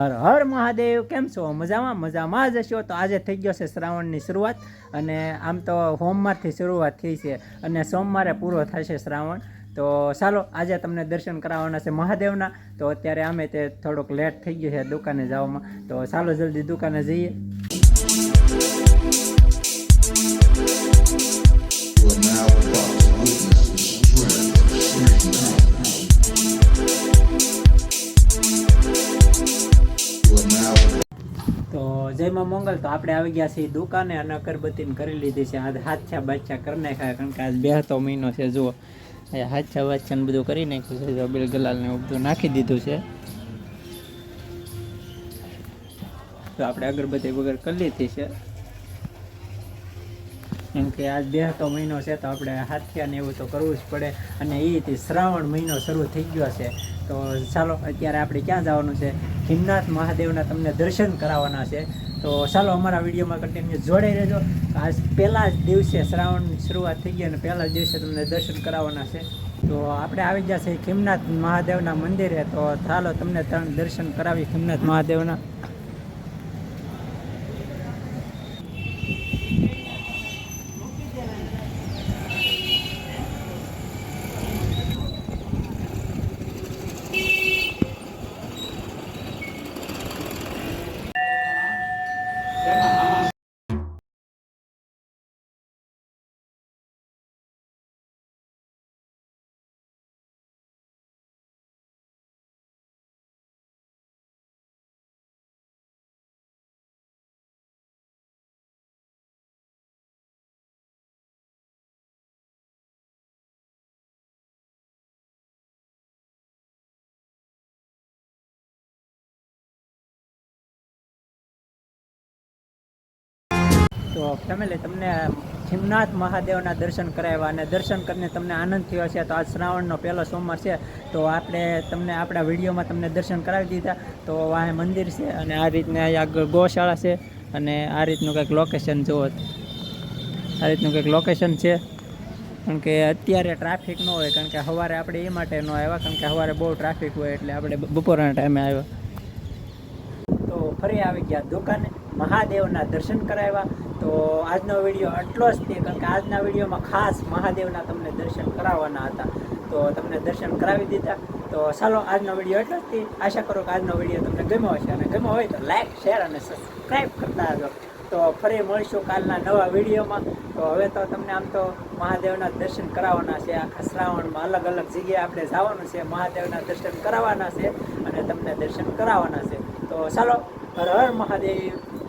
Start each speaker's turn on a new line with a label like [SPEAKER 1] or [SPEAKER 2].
[SPEAKER 1] હર હર મહાદેવ. કેમ છો? મજામાં જ હશો. તો આજે થઈ ગયો છે શ્રાવણની શરૂઆત, અને આમ તો સોમવારથી શરૂઆત થઈ છે અને સોમવારે પૂરો થશે શ્રાવણ. તો ચાલો આજે તમને દર્શન કરાવવાના છે મહાદેવના. તો અત્યારે અમે તે થોડુંક લેટ થઈ ગયું છે દુકાને જવામાં, તો ચાલો જલ્દી દુકાને જઈએ. તો જયમાં મંગલ. તો આપણે આવી ગયા છીએ દુકાને અને અગરબત્તીને કરી લીધી છે. આજ હાથછા બાદછા કરી નાખ્યા, કારણ કે આજ 2 મહિનો છે. જુઓ હાથછા બાદછા ને બધું કરી નાખ્યું છે. બેલ ગલાલ ને બધું નાખી દીધું છે. તો આપણે અગરબત્તી વગર કરી લીધી છે, કેમ કે આજ 2 મહિનો છે તો આપણે હાથિયા ને એવું તો કરવું જ પડે. અને એ શ્રાવણ મહિનો શરૂ થઈ ગયો છે. તો ચાલો અત્યારે આપણે ક્યાં જવાનું છે? ખીમનાથ મહાદેવના તમને દર્શન કરાવવાના છે. તો ચાલો અમારા વિડીયોમાં કન્ટિન્યુ જોડાઈ રહેજો. આજ પહેલા જ દિવસે શ્રાવણની શરૂઆત થઈ ગઈ અને પહેલા જ દિવસે તમને દર્શન કરાવવાના છે. તો આપણે આવી ગયા છે ખીમનાથ મહાદેવના મંદિરે. તો ચાલો તમને દર્શન કરાવી ખીમનાથ મહાદેવના. તો ફેમિલી, તમને ખીમનાથ મહાદેવના દર્શન કરાવ્યા અને દર્શન કરીને તમને આનંદ થયો છે. તો આજ શ્રાવણનો પહેલો સોમવાર છે, તો આપણે તમને આપણા વિડીયોમાં તમને દર્શન કરાવી દીધા. તો આ મંદિર છે અને આ રીતના આગળ ગૌશાળા છે, અને આ રીતનું કંઈક લોકેશન જુઓ. આ રીતનું કંઈક લોકેશન છે, કારણ કે અત્યારે ટ્રાફિક ન હોય, કારણ કે સવારે આપણે એ માટે ન આવ્યા, કારણ કે સવારે બહુ ટ્રાફિક હોય, એટલે આપણે બપોરના ટાઈમે આવ્યા. તો ફરી આવી ગયા દુકાને, મહાદેવના દર્શન કરાવ્યા. તો આજનો વિડીયો આટલો જ છે, કારણ કે આજના વિડીયોમાં ખાસ મહાદેવના તમને દર્શન કરાવવાના હતા. તો તમને દર્શન કરાવી દીધા. તો ચાલો આજનો વિડીયો એટલો જ છે. આશા કરું કે આજનો વિડીયો તમને ગમ્યો હશે, અને ગમ્યો હોય તો લાઈક, શેર અને સબસ્ક્રાઈબ કરતા આવજો. તો ફરી મળીશું કાલના નવા વિડીયોમાં. તો હવે તો તમને આમ તો મહાદેવના દર્શન કરાવવાના છે. આખા શ્રાવણમાં અલગ અલગ જગ્યાએ આપણે જવાનું છે, મહાદેવના દર્શન કરાવવાના છે અને તમને દર્શન કરાવવાના છે. તો ચાલો, હર હર મહાદેવ.